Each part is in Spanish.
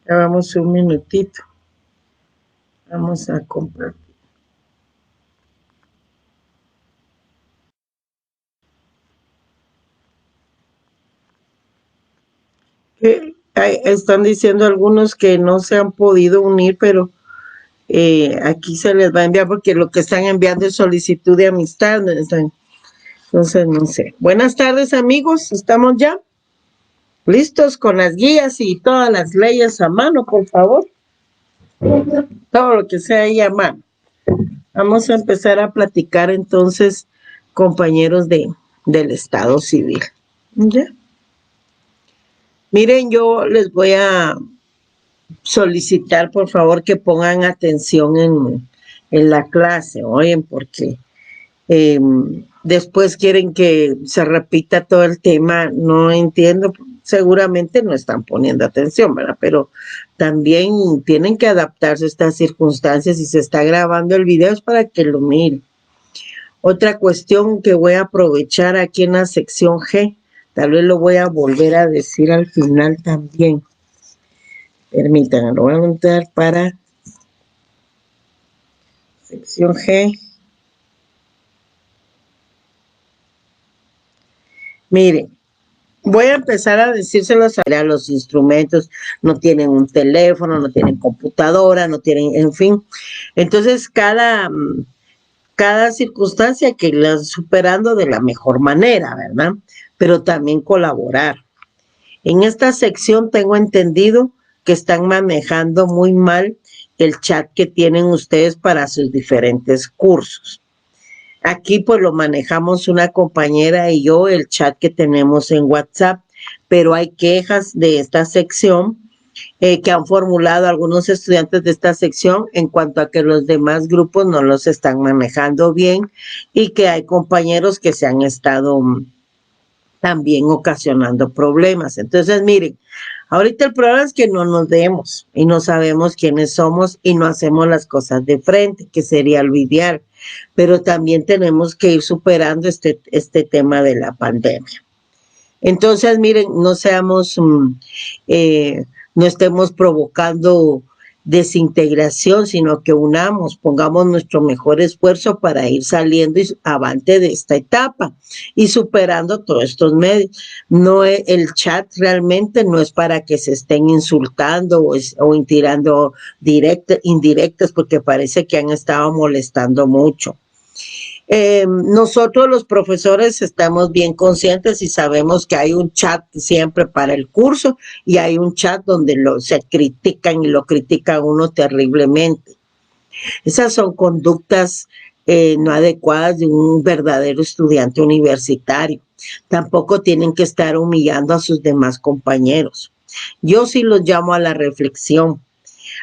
Ya vamos un minutito. Vamos a compartir. Están diciendo algunos que no se han podido unir, pero aquí se les va a enviar porque lo que están enviando es solicitud de amistad. Entonces, no sé. Buenas tardes, amigos. ¿Estamos ya listos con las guías y todas las leyes a mano, por favor? Todo lo que sea ahí a mano. Vamos a empezar a platicar entonces, compañeros del Estado civil. ¿Ya? Miren, yo les voy a solicitar, por favor, que pongan atención en la clase, oyen, porque eh, después quieren que se repita todo el tema, no entiendo, seguramente no están poniendo atención, ¿verdad? Pero también tienen que adaptarse a estas circunstancias y se está grabando el video es para que lo miren. Otra cuestión que voy a aprovechar aquí en la sección G, tal vez lo voy a volver a decir al final también. Permítanme, lo voy a montar para sección G. Miren, voy a empezar a decírselos a los instrumentos, no tienen un teléfono, no tienen computadora, no tienen, en fin. Entonces, cada circunstancia que las superando de la mejor manera, ¿verdad? Pero también colaborar. En esta sección tengo entendido que están manejando muy mal el chat que tienen ustedes para sus diferentes cursos. Aquí pues lo manejamos una compañera y yo, el chat que tenemos en WhatsApp, pero hay quejas de esta sección que han formulado algunos estudiantes de esta sección en cuanto a que los demás grupos no los están manejando bien y que hay compañeros que se han estado también ocasionando problemas. Entonces, miren, ahorita el problema es que no nos vemos y no sabemos quiénes somos y no hacemos las cosas de frente, que sería lo ideal. Pero también tenemos que ir superando este tema de la pandemia. Entonces, miren, no seamos, no estemos provocando desintegración, sino que unamos, pongamos nuestro mejor esfuerzo para ir saliendo y avante de esta etapa y superando todos estos medios. No es, el chat realmente no es para que se estén insultando o tirando indirectas, porque parece que han estado molestando mucho. Nosotros los profesores estamos bien conscientes y sabemos que hay un chat siempre para el curso y hay un chat donde se critican y lo critican uno terriblemente. Esas son conductas no adecuadas de un verdadero estudiante universitario. Tampoco tienen que estar humillando a sus demás compañeros. Yo sí los llamo a la reflexión.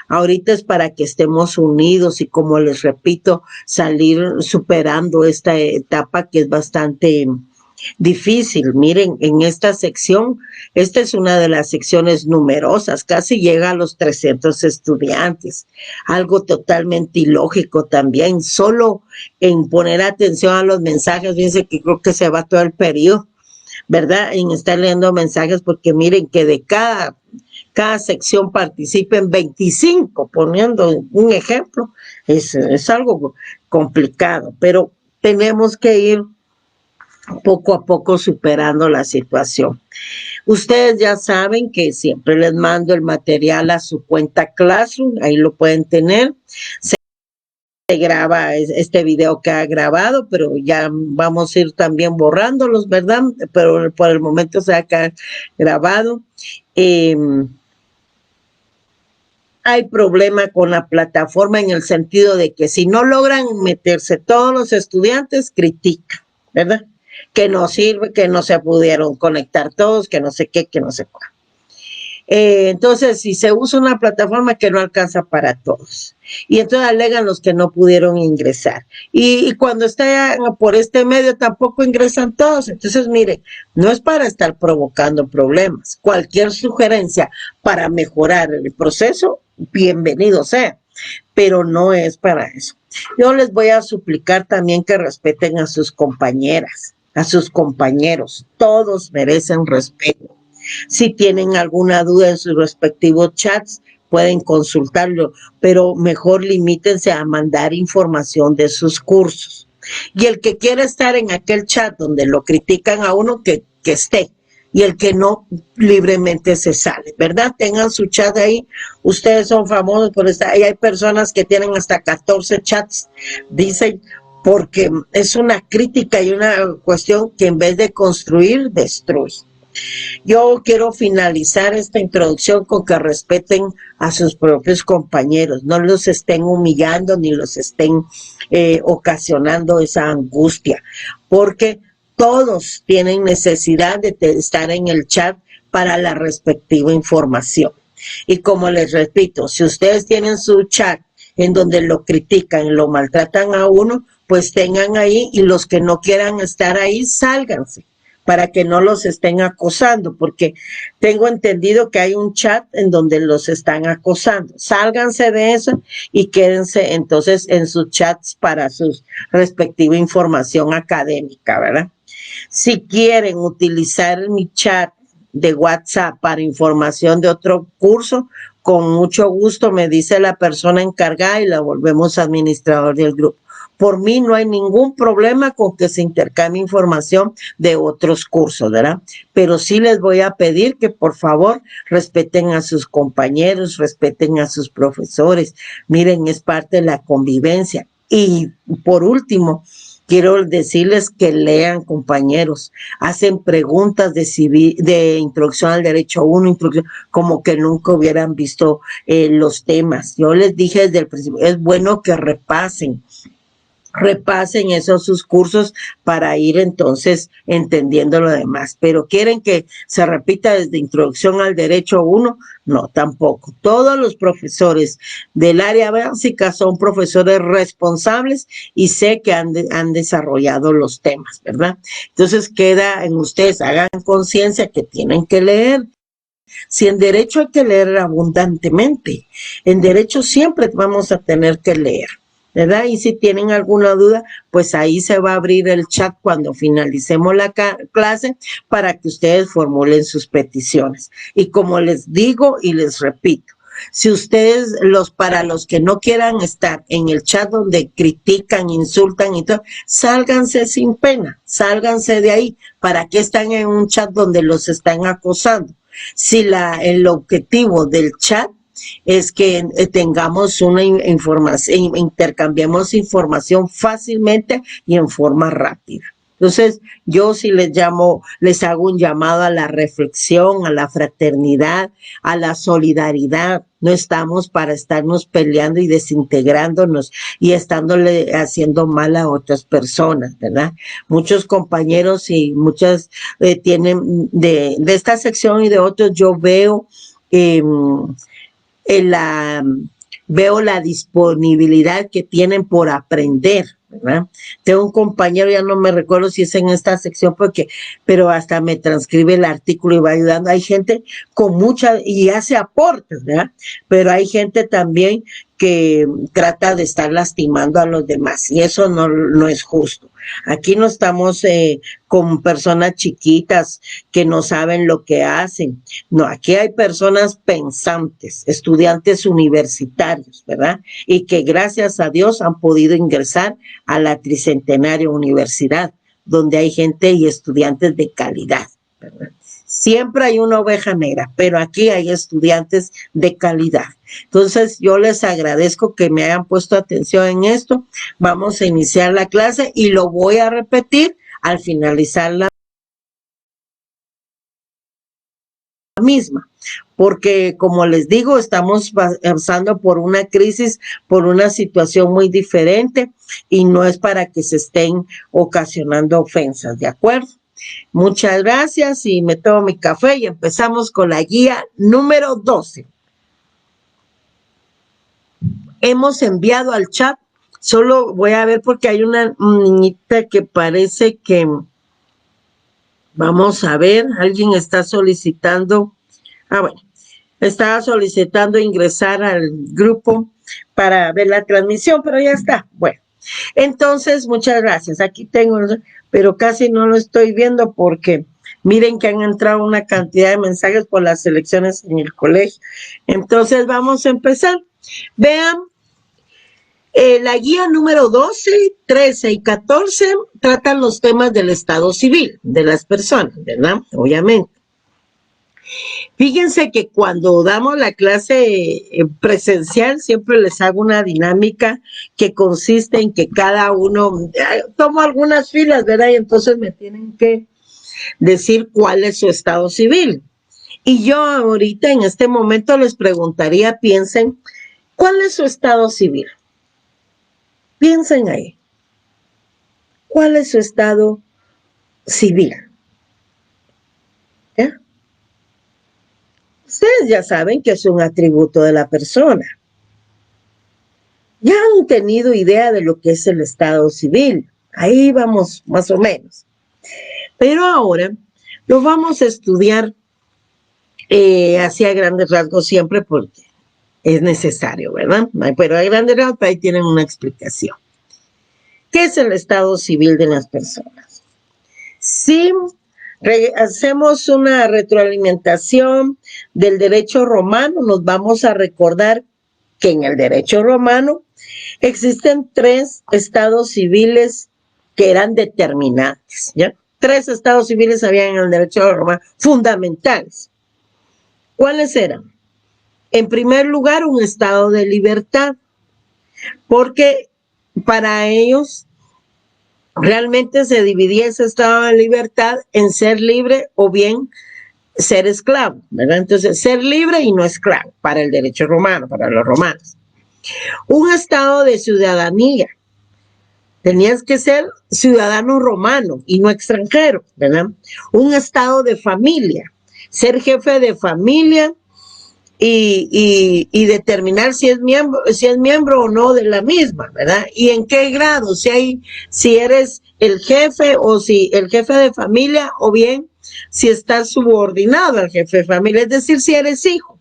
Ahorita es para que estemos unidos y, como les repito, salir superando esta etapa que es bastante difícil. Miren, en esta sección, esta es una de las secciones numerosas, casi llega a los 300 estudiantes, algo totalmente ilógico también, solo en poner atención a los mensajes, fíjense que creo que se va todo el periodo, ¿verdad? En estar leyendo mensajes, porque miren que de cada sección participen 25, poniendo un ejemplo, es algo complicado, pero tenemos que ir poco a poco superando la situación. Ustedes ya saben que siempre les mando el material a su cuenta Classroom, ahí lo pueden tener. Se graba este video que ha grabado, pero ya vamos a ir también borrándolos, ¿verdad? Pero por el momento se ha grabado. Hay problema con la plataforma en el sentido de que si no logran meterse todos los estudiantes, critican, ¿verdad? Que no sirve, que no se pudieron conectar todos, que no sé qué, que no sé cuál. Entonces, si se usa una plataforma que no alcanza para todos, y entonces alegan los que no pudieron ingresar, y cuando está por este medio tampoco ingresan todos. Entonces, mire, no es para estar provocando problemas. Cualquier sugerencia para mejorar el proceso, bienvenido sea, pero no es para eso. Yo les voy a suplicar también que respeten a sus compañeras, a sus compañeros. Todos merecen respeto. Si tienen alguna duda en sus respectivos chats, pueden consultarlo, pero mejor limítense a mandar información de sus cursos. Y el que quiera estar en aquel chat donde lo critican a uno, que esté. Y el que no, libremente se sale, ¿verdad? Tengan su chat ahí. Ustedes son famosos por estar ahí. Hay personas que tienen hasta 14 chats, dicen, porque es una crítica y una cuestión que en vez de construir, destruye. Yo quiero finalizar esta introducción con que respeten a sus propios compañeros, no los estén humillando ni los estén ocasionando esa angustia, porque todos tienen necesidad de estar en el chat para la respectiva información. Y como les repito, si ustedes tienen su chat en donde lo critican, lo maltratan a uno, pues tengan ahí, y los que no quieran estar ahí, sálganse, para que no los estén acosando, porque tengo entendido que hay un chat en donde los están acosando. Sálganse de eso y quédense entonces en sus chats para su respectiva información académica, ¿verdad? Si quieren utilizar mi chat de WhatsApp para información de otro curso, con mucho gusto me dice la persona encargada y la volvemos administrador del grupo. Por mí no hay ningún problema con que se intercambie información de otros cursos, ¿verdad? Pero sí les voy a pedir que por favor respeten a sus compañeros, respeten a sus profesores. Miren, es parte de la convivencia. Y por último, quiero decirles que lean, compañeros, hacen preguntas de introducción al derecho 1, como que nunca hubieran visto los temas. Yo les dije desde el principio, es bueno que repasen esos sus cursos para ir entonces entendiendo lo demás. Pero quieren que se repita desde introducción al derecho 1, no, tampoco. Todos los profesores del área básica son profesores responsables y sé que han desarrollado los temas, ¿verdad? Entonces queda en ustedes, hagan conciencia que tienen que leer. Si en derecho hay que leer abundantemente, en derecho siempre vamos a tener que leer, ¿verdad? Y si tienen alguna duda, pues ahí se va a abrir el chat cuando finalicemos la clase para que ustedes formulen sus peticiones. Y como les digo y les repito, si ustedes, para los que no quieran estar en el chat donde critican, insultan y todo, sálganse sin pena, sálganse de ahí. ¿Para qué están en un chat donde los están acosando? Si el objetivo del chat es que tengamos una información, intercambiemos información fácilmente y en forma rápida. Entonces, yo sí les hago un llamado a la reflexión, a la fraternidad, a la solidaridad. No estamos para estarnos peleando y desintegrándonos y estándole haciendo mal a otras personas, ¿verdad? Muchos compañeros y muchas tienen de esta sección y de otros, yo veo veo la disponibilidad que tienen por aprender, ¿verdad? Tengo un compañero, ya no me recuerdo si es en esta sección, pero hasta me transcribe el artículo y va ayudando. Hay gente con y hace aportes, ¿verdad? Pero hay gente también que trata de estar lastimando a los demás y eso no es justo. Aquí no estamos con personas chiquitas que no saben lo que hacen. No, aquí hay personas pensantes, estudiantes universitarios, ¿verdad? Y que gracias a Dios han podido ingresar a la Tricentenaria Universidad, donde hay gente y estudiantes de calidad, ¿verdad? Siempre hay una oveja negra, pero aquí hay estudiantes de calidad. Entonces, yo les agradezco que me hayan puesto atención en esto. Vamos a iniciar la clase y lo voy a repetir al finalizar la misma, porque como les digo, estamos pasando por una crisis, por una situación muy diferente y no es para que se estén ocasionando ofensas, ¿de acuerdo? Muchas gracias y me tomo mi café y empezamos con la guía número 12. Hemos enviado al chat, solo voy a ver porque hay una niñita que parece que, vamos a ver, alguien está solicitando, bueno, estaba solicitando ingresar al grupo para ver la transmisión, pero ya está, bueno. Entonces, muchas gracias. Aquí tengo, pero casi no lo estoy viendo porque Miren que han entrado una cantidad de mensajes por las elecciones en el colegio. Entonces vamos a empezar. Vean, la guía número 12, 13 y 14 tratan los temas del estado civil de las personas, ¿verdad? Obviamente. Fíjense que cuando damos la clase presencial siempre les hago una dinámica que consiste en que cada uno, tomo algunas filas, ¿verdad? Y entonces me tienen que decir cuál es su estado civil. Y yo ahorita en este momento les preguntaría, piensen, ¿cuál es su estado civil? Piensen ahí. ¿Cuál es su estado civil? ¿Ya? Ustedes ya saben que es un atributo de la persona. Ya han tenido idea de lo que es el estado civil. Ahí vamos más o menos. Pero ahora lo vamos a estudiar así a grandes rasgos siempre porque es necesario, ¿verdad? Pero a grandes rasgos ahí tienen una explicación. ¿Qué es el estado civil de las personas? Si hacemos una retroalimentación del derecho romano, nos vamos a recordar que en el derecho romano existen 3 estados civiles que eran determinantes, ¿ya? 3 estados civiles había en el derecho romano, fundamentales. ¿Cuáles eran? En primer lugar, un estado de libertad, porque para ellos realmente se dividía ese estado de libertad en ser libre o bien ser esclavo, ¿verdad? Entonces, ser libre y no esclavo para el derecho romano, para los romanos. Un estado de ciudadanía. Tenías que ser ciudadano romano y no extranjero, ¿verdad? Un estado de familia. Ser jefe de familia y determinar si es miembro o no de la misma, ¿verdad? Y en qué grado, si eres el jefe o si el jefe de familia o bien si estás subordinado al jefe de familia, es decir, si eres hijo.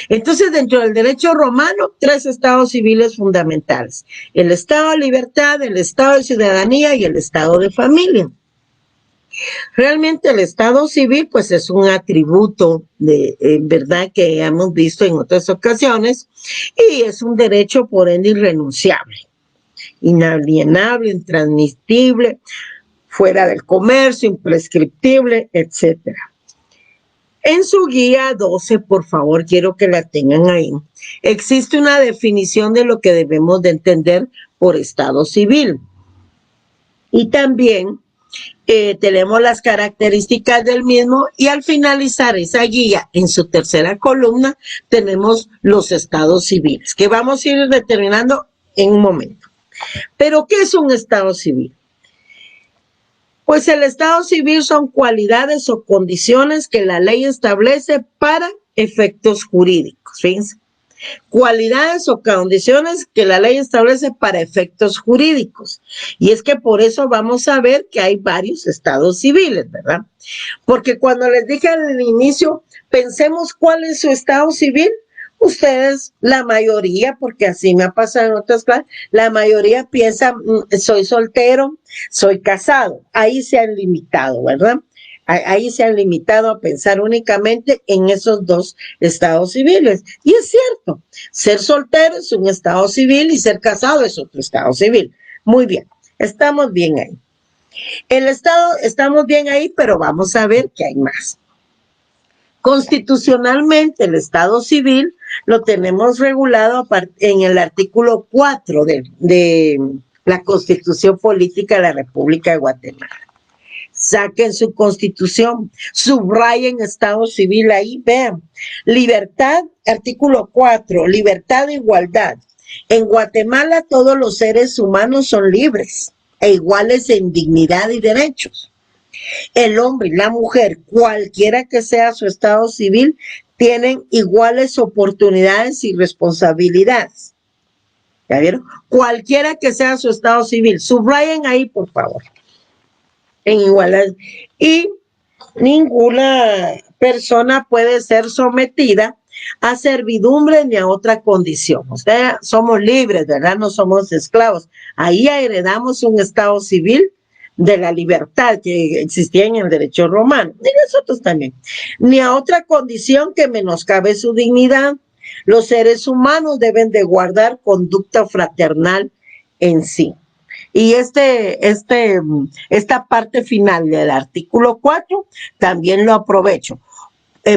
Entonces, dentro del derecho romano, 3 estados civiles fundamentales: el estado de libertad, el estado de ciudadanía y el estado de familia. Realmente el estado civil pues es un atributo de verdad que hemos visto en otras ocasiones y es un derecho por ende irrenunciable, inalienable, intransmisible, fuera del comercio, imprescriptible, etcétera. En su guía 12, por favor, quiero que la tengan ahí. Existe una definición de lo que debemos de entender por estado civil. Y también tenemos las características del mismo y al finalizar esa guía, en su tercera columna, tenemos los estados civiles, que vamos a ir determinando en un momento. ¿Pero qué es un estado civil? Pues el estado civil son cualidades o condiciones que la ley establece para efectos jurídicos, fíjense. Cualidades o condiciones que la ley establece para efectos jurídicos. Y es que por eso vamos a ver que hay varios estados civiles, ¿verdad? Porque cuando les dije al inicio, pensemos cuál es su estado civil, ustedes, la mayoría, porque así me ha pasado en otras clases, la mayoría piensa, soy soltero, soy casado. Ahí se han limitado, ¿verdad? Ahí se han limitado a pensar únicamente en esos 2 estados civiles. Y es cierto, ser soltero es un estado civil y ser casado es otro estado civil. Muy bien, estamos bien ahí. Estamos bien ahí, pero vamos a ver que hay más. Constitucionalmente, el estado civil lo tenemos regulado en el artículo 4 de la Constitución Política de la República de Guatemala. Saquen su constitución, subrayen estado civil ahí, vean. Libertad, artículo 4, libertad e igualdad. En Guatemala todos los seres humanos son libres e iguales en dignidad y derechos. El hombre y la mujer, cualquiera que sea su estado civil, tienen iguales oportunidades y responsabilidades. ¿Ya vieron? Cualquiera que sea su estado civil, subrayen ahí, por favor. En igualdad. Y ninguna persona puede ser sometida a servidumbre ni a otra condición. O sea, somos libres, ¿verdad? No somos esclavos. Ahí heredamos un estado civil de la libertad que existía en el derecho romano, y nosotros también, ni a otra condición que menoscabe su dignidad. Los seres humanos deben de guardar conducta fraternal en sí. Y esta parte final del artículo 4 también lo aprovecho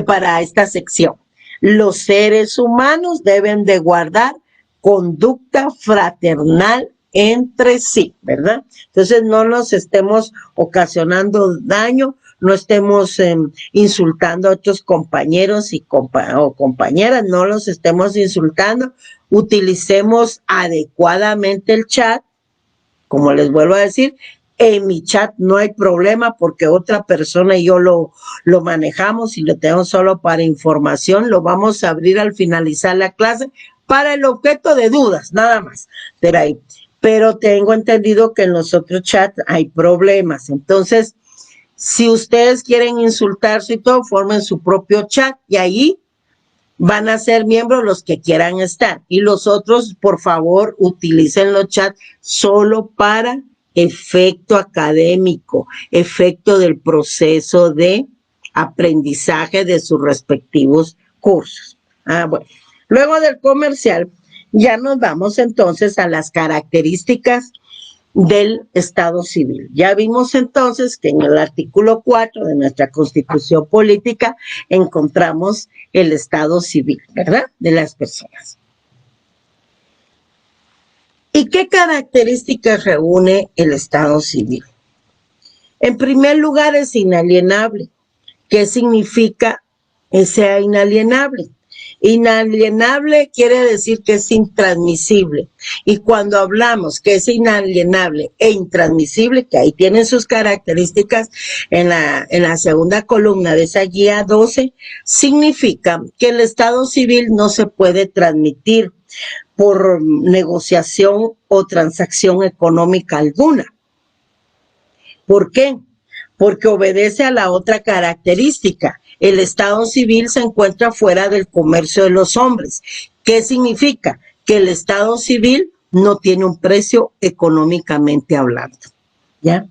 para esta sección. Los seres humanos deben de guardar conducta fraternal entre sí, ¿verdad? Entonces no nos estemos ocasionando daño, no estemos insultando a otros compañeros o compañeras, no los estemos insultando, utilicemos adecuadamente el chat. Como les vuelvo a decir, en mi chat no hay problema porque otra persona y yo lo manejamos y lo tenemos solo para información. Lo vamos a abrir al finalizar la clase para el objeto de dudas, nada más. Pero tengo entendido que en los otros chats hay problemas. Entonces, si ustedes quieren insultarse y todo, formen su propio chat y ahí van a ser miembros los que quieran estar. Y los otros, por favor, utilicen los chats solo para efecto académico, efecto del proceso de aprendizaje de sus respectivos cursos. Bueno. Luego del comercial, ya nos vamos entonces a las características del Estado civil. Ya vimos entonces que en el artículo 4 de nuestra Constitución Política encontramos el Estado civil, ¿verdad? De las personas. ¿Y qué características reúne el Estado civil? En primer lugar, es inalienable. ¿Qué significa que sea inalienable? Inalienable quiere decir que es intransmisible. Y cuando hablamos que es inalienable e intransmisible, que ahí tienen sus características en la segunda columna de esa guía 12, significa que el Estado civil no se puede transmitir por negociación o transacción económica alguna. ¿Por qué? Porque obedece a la otra característica. El Estado civil se encuentra fuera del comercio de los hombres. ¿Qué significa? Que el Estado civil no tiene un precio económicamente hablando, ¿ya?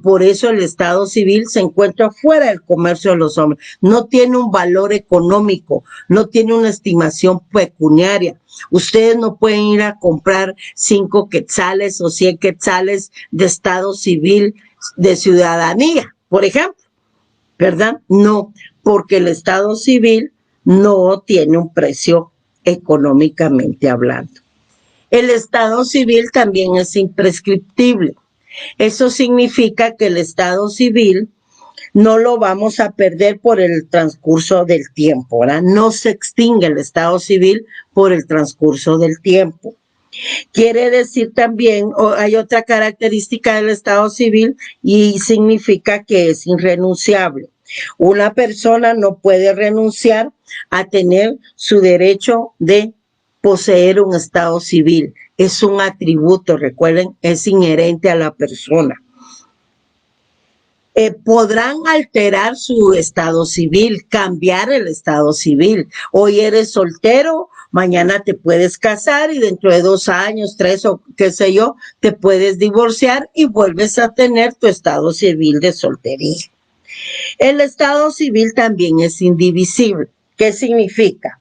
Por eso el Estado civil se encuentra fuera del comercio de los hombres. No tiene un valor económico, no tiene una estimación pecuniaria. Ustedes no pueden ir a comprar 5 quetzales o 100 quetzales de Estado civil de ciudadanía, por ejemplo, ¿verdad? No, porque el Estado civil no tiene un precio económicamente hablando. El Estado civil también es imprescriptible. Eso significa que el Estado civil no lo vamos a perder por el transcurso del tiempo, ¿verdad? No se extingue el Estado civil por el transcurso del tiempo. Quiere decir también, hay otra característica del Estado civil y significa que es irrenunciable. Una persona no puede renunciar a tener su derecho de poseer un Estado civil. Es un atributo, recuerden, es inherente a la persona. Podrán alterar su estado civil, cambiar el estado civil. Hoy eres soltero, mañana te puedes casar y dentro de 2 años, 3 o qué sé yo, te puedes divorciar y vuelves a tener tu estado civil de soltería. El estado civil también es indivisible. ¿Qué significa?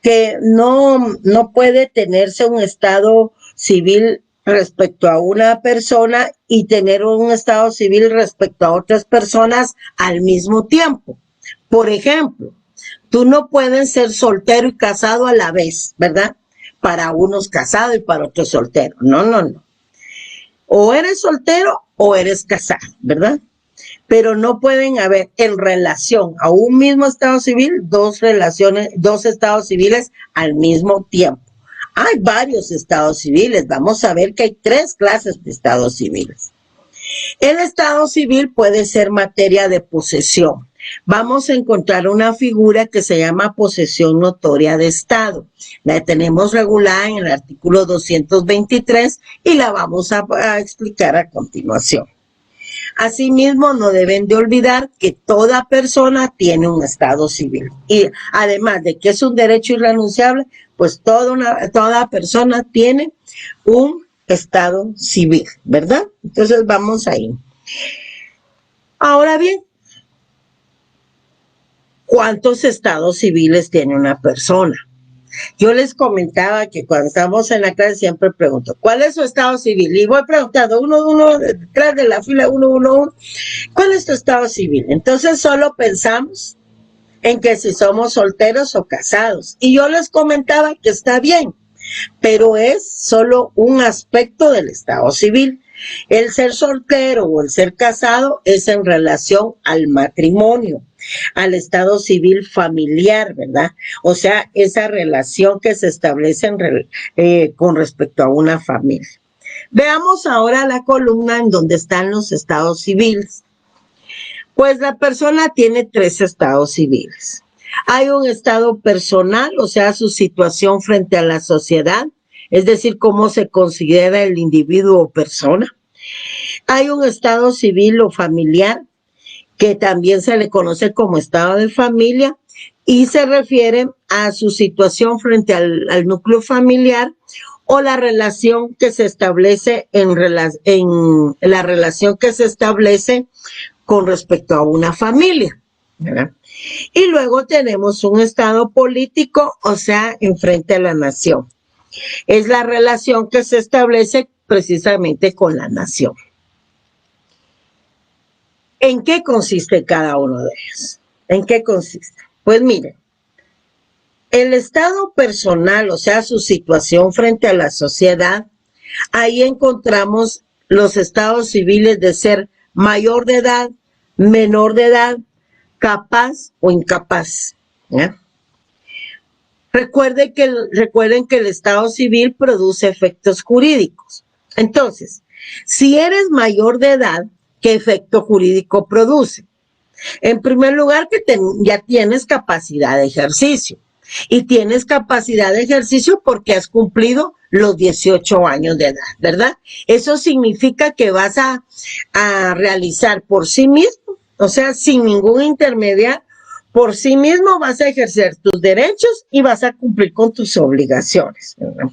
Que no puede tenerse un estado civil respecto a una persona y tener un estado civil respecto a otras personas al mismo tiempo. Por ejemplo, tú no puedes ser soltero y casado a la vez, ¿verdad? Para unos casado y para otros soltero. No. O eres soltero o eres casado, ¿verdad? Pero no pueden haber en relación a un mismo estado civil 2 estados civiles al mismo tiempo. Hay varios estados civiles. Vamos a ver que hay 3 clases de estados civiles. El estado civil puede ser materia de posesión. Vamos a encontrar una figura que se llama posesión notoria de Estado. La tenemos regulada en el artículo 223 y la vamos a explicar a continuación. Asimismo, no deben de olvidar que toda persona tiene un estado civil. Y además de que es un derecho irrenunciable, pues toda persona tiene un estado civil, ¿verdad? Entonces vamos ahí. Ahora bien, ¿cuántos estados civiles tiene una persona? Yo les comentaba que cuando estamos en la clase siempre pregunto, ¿cuál es su estado civil? Y voy preguntando uno, detrás de la fila, uno, ¿cuál es tu estado civil? Entonces solo pensamos en que si somos solteros o casados. Y yo les comentaba que está bien, pero es solo un aspecto del estado civil. El ser soltero o el ser casado es en relación al matrimonio, al estado civil familiar, ¿verdad? O sea, esa relación que se establece con respecto a una familia. Veamos ahora la columna en donde están los estados civiles. Pues la persona tiene 3 estados civiles. Hay un estado personal, o sea, su situación frente a la sociedad, es decir, cómo se considera el individuo o persona. Hay un estado civil o familiar, que también se le conoce como estado de familia, y se refiere a su situación frente al núcleo familiar o la relación que se establece en la relación que se establece con respecto a una familia, ¿verdad? Y luego tenemos un estado político, o sea, en frente a la nación. Es la relación que se establece precisamente con la nación. ¿En qué consiste cada uno de ellos? ¿En qué consiste? Pues miren, el estado personal, o sea, su situación frente a la sociedad, ahí encontramos los estados civiles de ser mayor de edad, menor de edad, capaz o incapaz, ¿ya? Recuerden que el estado civil produce efectos jurídicos. Entonces, si eres mayor de edad, ¿qué efecto jurídico produce? En primer lugar, que ya tienes capacidad de ejercicio. Y tienes capacidad de ejercicio porque has cumplido los 18 años de edad, ¿verdad? Eso significa que vas a realizar por sí mismo, o sea, sin ningún intermediario, por sí mismo vas a ejercer tus derechos y vas a cumplir con tus obligaciones, ¿verdad?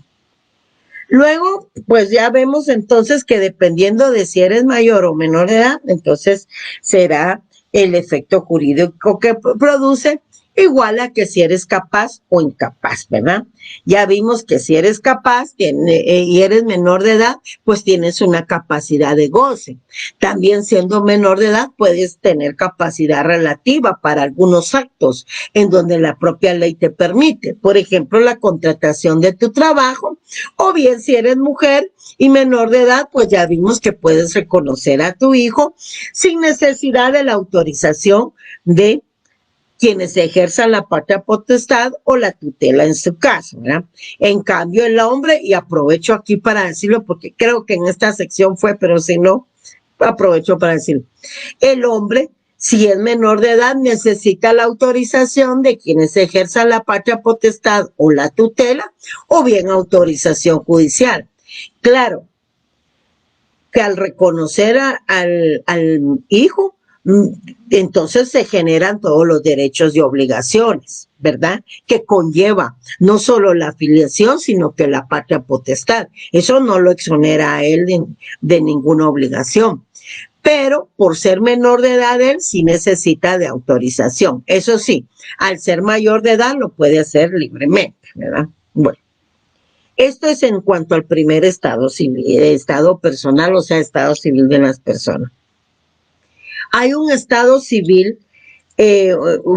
Luego, pues ya vemos entonces que dependiendo de si eres mayor o menor de edad, entonces será el efecto jurídico que produce igual a que si eres capaz o incapaz, ¿verdad? Ya vimos que si eres capaz y eres menor de edad, pues tienes una capacidad de goce. También siendo menor de edad puedes tener capacidad relativa para algunos actos en donde la propia ley te permite. Por ejemplo, la contratación de tu trabajo, o bien si eres mujer y menor de edad, pues ya vimos que puedes reconocer a tu hijo sin necesidad de la autorización de quienes ejerzan la patria potestad o la tutela en su caso, ¿verdad? En cambio, el hombre, y aprovecho aquí para decirlo porque creo que en esta sección fue, pero si no, aprovecho para decirlo. El hombre, si es menor de edad, necesita la autorización de quienes ejerzan la patria potestad o la tutela, o bien autorización judicial. Claro, que al reconocer al hijo, entonces se generan todos los derechos y obligaciones, ¿verdad? Que conlleva no solo la filiación, sino que la patria potestad. Eso no lo exonera a él de ninguna obligación. Pero por ser menor de edad, él sí necesita de autorización. Eso sí, al ser mayor de edad lo puede hacer libremente, ¿verdad? Bueno. Esto es en cuanto al primer estado civil, estado personal, o sea, estado civil de las personas. Hay un estado civil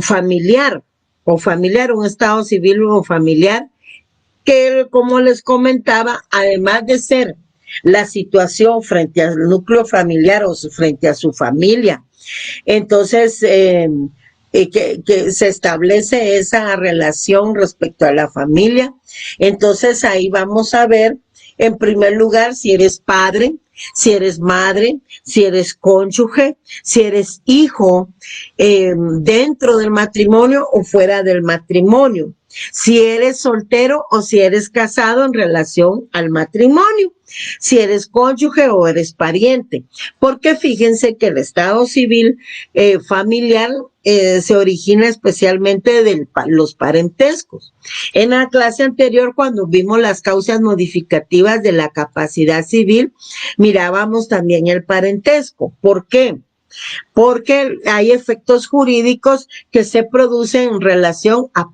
familiar, un estado civil o familiar, que como les comentaba, además de ser la situación frente al núcleo familiar o frente a su familia, entonces que se establece esa relación respecto a la familia. Entonces ahí vamos a ver, en primer lugar, si eres padre, si eres madre, si eres cónyuge, si eres hijo dentro del matrimonio o fuera del matrimonio, si eres soltero o si eres casado en relación al matrimonio, si eres cónyuge o eres pariente, porque fíjense que el estado civil familiar se origina especialmente de los parentescos. En la clase anterior, cuando vimos las causas modificativas de la capacidad civil, mirábamos también el parentesco. ¿Por qué? Porque hay efectos jurídicos que se producen en relación a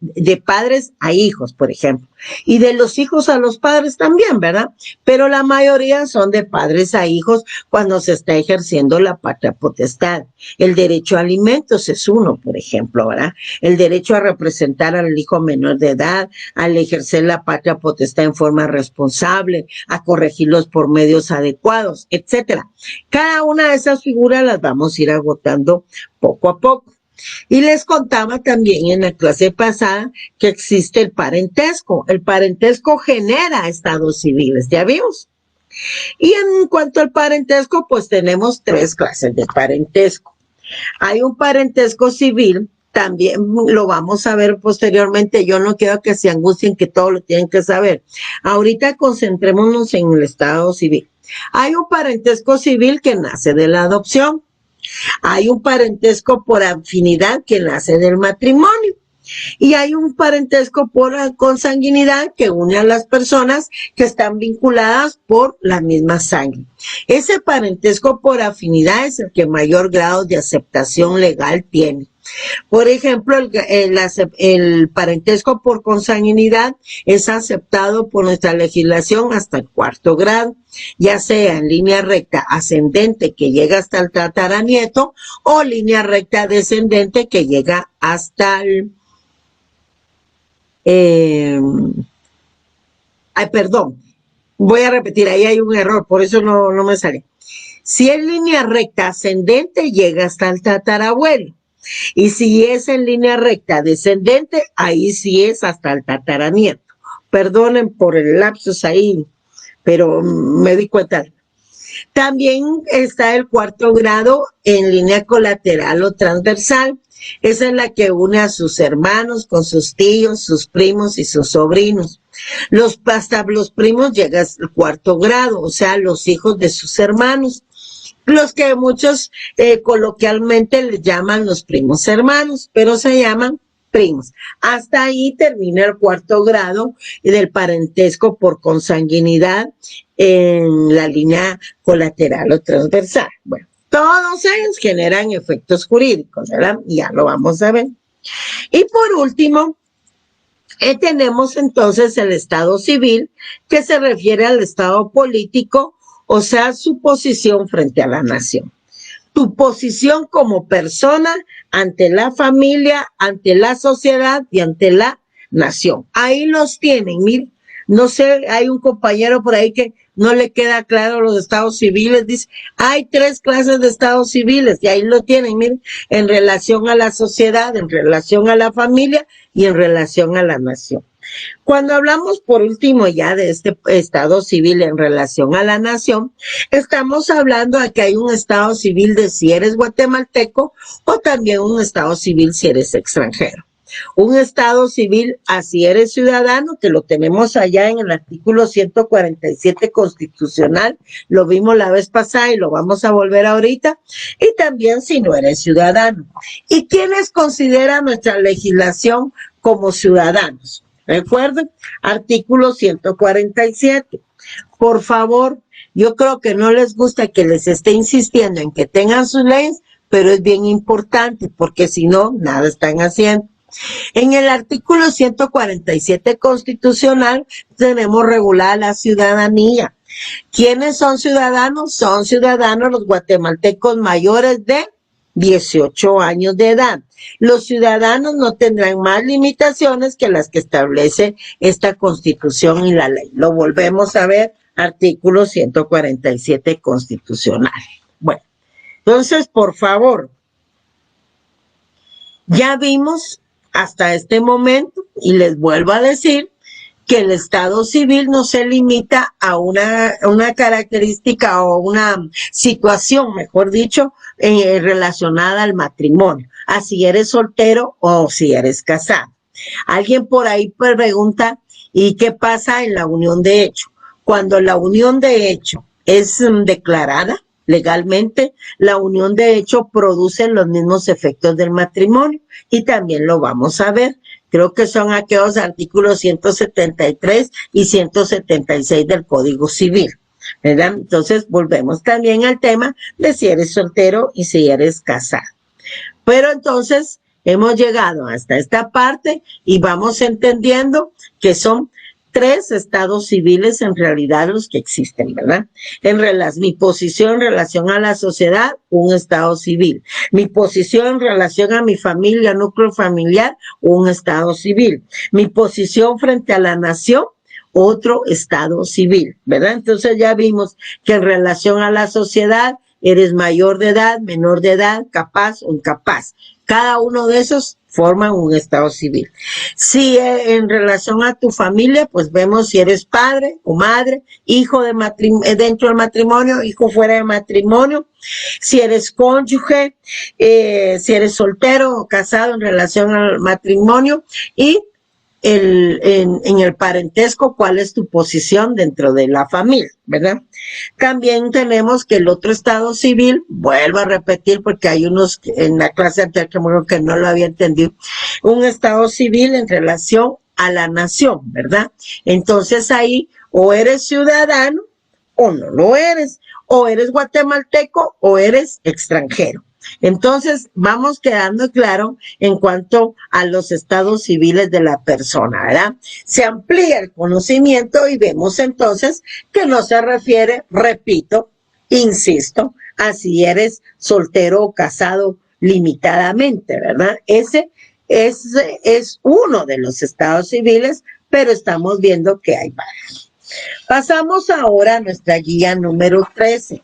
de padres a hijos, por ejemplo, y de los hijos a los padres también, ¿verdad? Pero la mayoría son de padres a hijos cuando se está ejerciendo la patria potestad. El derecho a alimentos es uno, por ejemplo, ¿verdad? El derecho a representar al hijo menor de edad, al ejercer la patria potestad en forma responsable, a corregirlos por medios adecuados, etcétera. Cada una de esas figuras las vamos a ir agotando poco a poco. Y les contaba también en la clase pasada que existe el parentesco. El parentesco genera estados civiles, ¿ya vimos? Y en cuanto al parentesco, pues tenemos 3 clases de parentesco. Hay un parentesco civil, también lo vamos a ver posteriormente. Yo no quiero que se angustien que todo lo tienen que saber. Ahorita concentrémonos en el estado civil. Hay un parentesco civil que nace de la adopción. Hay un parentesco por afinidad que nace del matrimonio. Y hay un parentesco por consanguinidad que une a las personas que están vinculadas por la misma sangre. Ese parentesco por afinidad es el que mayor grado de aceptación legal tiene. Por ejemplo, el parentesco por consanguinidad es aceptado por nuestra legislación hasta el 4º grado, ya sea en línea recta ascendente que llega hasta el tataranieto o línea recta descendente que llega hasta el... voy a repetir, ahí hay un error, por eso no me sale. Si es línea recta ascendente, llega hasta el tatarabuelo. Y si es en línea recta descendente, ahí sí es hasta el tataranieto. Perdonen por el lapsus ahí, pero me di cuenta. También está el 4º grado en línea colateral o transversal. Esa es la que une a sus hermanos con sus tíos, sus primos y sus sobrinos. Hasta los primos llegan al 4º grado, o sea, los hijos de sus hermanos. Los que muchos coloquialmente les llaman los primos hermanos, pero se llaman primos. Hasta ahí termina el 4º grado del parentesco por consanguinidad en la línea colateral o transversal. Bueno, todos ellos generan efectos jurídicos, ¿verdad? Ya lo vamos a ver. Y por último, tenemos entonces el estado civil, que se refiere al estado político, o sea, su posición frente a la nación. Tu posición como persona ante la familia, ante la sociedad y ante la nación. Ahí los tienen, miren. No sé, hay un compañero por ahí que no le queda claro los estados civiles. Dice, hay 3 clases de estados civiles y ahí lo tienen, miren, en relación a la sociedad, en relación a la familia y en relación a la nación. Cuando hablamos por último ya de este estado civil en relación a la nación, estamos hablando de que hay un estado civil de si eres guatemalteco o también un estado civil si eres extranjero. Un estado civil así eres ciudadano, que lo tenemos allá en el artículo 147 constitucional, lo vimos la vez pasada y lo vamos a volver ahorita, y también si no eres ciudadano. ¿Y quiénes consideran nuestra legislación como ciudadanos? Recuerden, artículo 147. Por favor, yo creo que no les gusta que les esté insistiendo en que tengan sus leyes, pero es bien importante, porque si no, nada están haciendo. En el artículo 147 constitucional tenemos regulada la ciudadanía. ¿Quiénes son ciudadanos? Son ciudadanos los guatemaltecos mayores de 18 años de edad. Los ciudadanos no tendrán más limitaciones que las que establece esta Constitución y la ley. Lo volvemos a ver, artículo 147 constitucional. Bueno, entonces, por favor, ya vimos hasta este momento, y les vuelvo a decir, que el estado civil no se limita a una característica o una situación, mejor dicho, relacionada al matrimonio, a si eres soltero o si eres casado. Alguien por ahí pregunta, ¿y qué pasa en la unión de hecho? Cuando la unión de hecho es declarada, legalmente, la unión de hecho produce los mismos efectos del matrimonio y también lo vamos a ver. Creo que son aquellos artículos 173 y 176 del Código Civil, ¿verdad? Entonces volvemos también al tema de si eres soltero y si eres casado. Pero entonces hemos llegado hasta esta parte y vamos entendiendo que son 3 estados civiles en realidad los que existen, ¿verdad? Mi posición en relación a la sociedad, un estado civil. Mi posición en relación a mi familia, núcleo familiar, un estado civil. Mi posición frente a la nación, otro estado civil, ¿verdad? Entonces ya vimos que en relación a la sociedad, eres mayor de edad, menor de edad, capaz o incapaz. Cada uno de esos forman un estado civil. Si en relación a tu familia, pues vemos si eres padre o madre, hijo de dentro del matrimonio, hijo fuera de matrimonio, si eres cónyuge, si eres soltero o casado en relación al matrimonio y en el parentesco, cuál es tu posición dentro de la familia, ¿verdad? También tenemos que el otro estado civil, vuelvo a repetir porque hay unos en la clase anterior que no lo había entendido, un estado civil en relación a la nación, ¿verdad? Entonces ahí o eres ciudadano o no lo eres, o eres guatemalteco o eres extranjero. Entonces, vamos quedando claro en cuanto a los estados civiles de la persona, ¿verdad? Se amplía el conocimiento y vemos entonces que no se refiere, repito, insisto, a si eres soltero o casado limitadamente, ¿verdad? Ese es uno de los estados civiles, pero estamos viendo que hay varios. Pasamos ahora a nuestra guía número 13.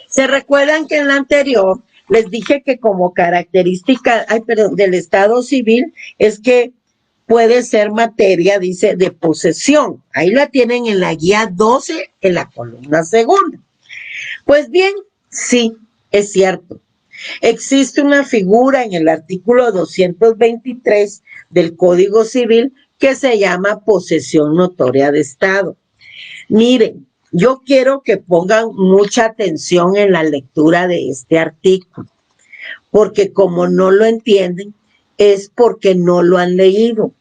¿Se recuerdan que en la anterior les dije que como característica del estado civil es que puede ser materia, dice, de posesión? Ahí la tienen en la guía 12, en la columna segunda. Pues bien, sí, es cierto. Existe una figura en el artículo 223 del Código Civil que se llama posesión notoria de estado. Miren, yo quiero que pongan mucha atención en la lectura de este artículo, porque como no lo entienden, es porque no lo han leído.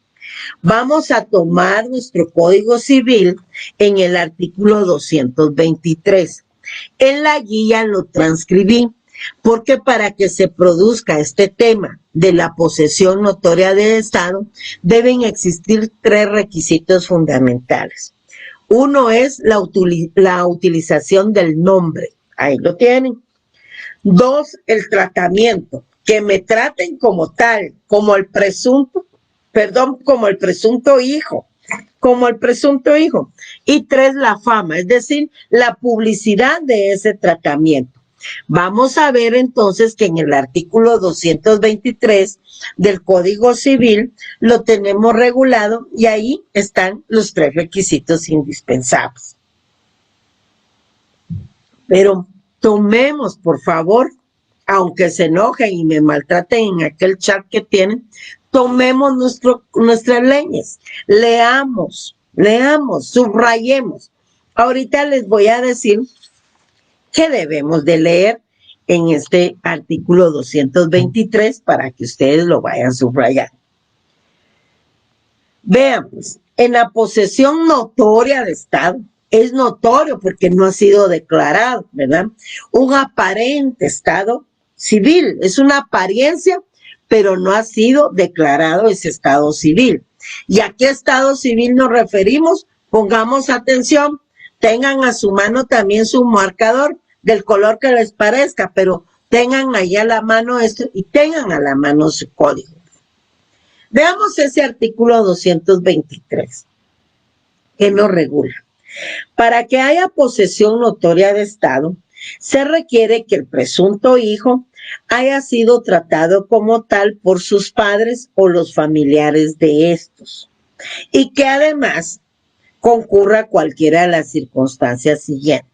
Vamos a tomar nuestro Código Civil en el artículo 223. En la guía lo transcribí, porque para que se produzca este tema de la posesión notoria de Estado, deben existir 3 requisitos fundamentales. Uno es la utilización del nombre. Ahí lo tienen. 2, el tratamiento. Que me traten como tal, como el presunto hijo. Como el presunto hijo. Y 3, la fama, es decir, la publicidad de ese tratamiento. Vamos a ver entonces que en el artículo 223 del Código Civil lo tenemos regulado y ahí están los 3 requisitos indispensables. Pero tomemos, por favor, aunque se enojen y me maltraten en aquel chat que tienen, tomemos nuestras leyes, leamos, subrayemos. Ahorita les voy a decir que debemos de leer en este artículo 223 para que ustedes lo vayan subrayando. Veamos, en la posesión notoria de Estado, es notorio porque no ha sido declarado, ¿verdad? Un aparente estado civil, es una apariencia, pero no ha sido declarado ese estado civil. ¿Y a qué estado civil nos referimos? Pongamos atención, tengan a su mano también su marcador, del color que les parezca, pero tengan ahí a la mano esto y tengan a la mano su código. Veamos ese artículo 223, que nos regula. Para que haya posesión notoria de Estado, se requiere que el presunto hijo haya sido tratado como tal por sus padres o los familiares de estos, y que además concurra cualquiera de las circunstancias siguientes.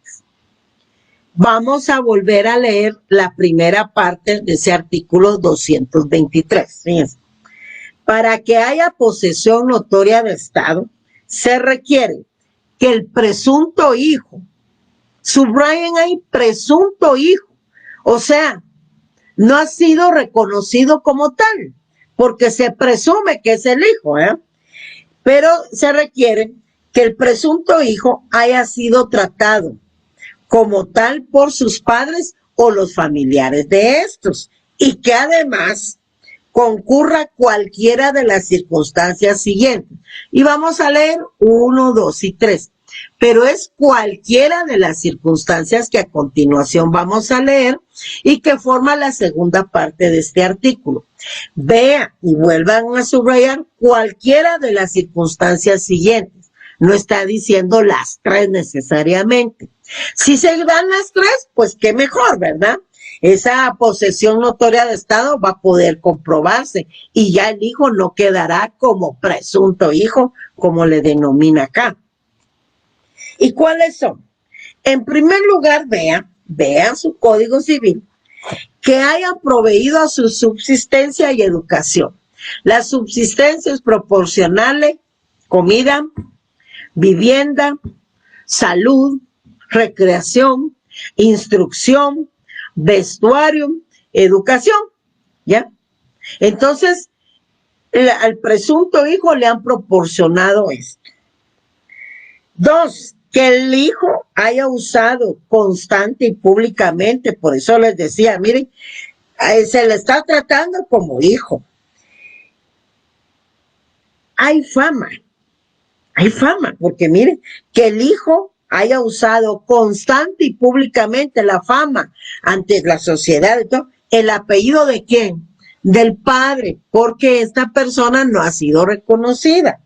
Vamos a volver a leer la primera parte de ese artículo 223. Fíjense. Para que haya posesión notoria de Estado, se requiere que el presunto hijo Subrayen ahí presunto hijo. O sea, no ha sido reconocido como tal, porque se presume que es el hijo, ¿eh? Pero se requiere que el presunto hijo haya sido tratado como tal por sus padres o los familiares de estos, y que además concurra cualquiera de las circunstancias siguientes. Y vamos a leer 1, 2 y 3. Pero es cualquiera de las circunstancias que a continuación vamos a leer y que forma la segunda parte de este artículo. Vea y vuelvan a subrayar cualquiera de las circunstancias siguientes. No está diciendo las 3 necesariamente. Si se dan las 3, pues qué mejor, ¿verdad? Esa posesión notoria de Estado va a poder comprobarse y ya el hijo no quedará como presunto hijo, como le denomina acá. ¿Y cuáles son? En primer lugar, vea su Código Civil, que haya proveído a su subsistencia y educación. La subsistencia es proporcionarle comida, vivienda, salud, recreación, instrucción, vestuario, educación, ¿ya? Entonces, al presunto hijo le han proporcionado esto. 2, que el hijo haya usado constante y públicamente, por eso les decía, miren, se le está tratando como hijo. Hay fama, porque miren, que el hijo haya usado constante y públicamente la fama ante la sociedad, el apellido de quién, del padre, porque esta persona no ha sido reconocida.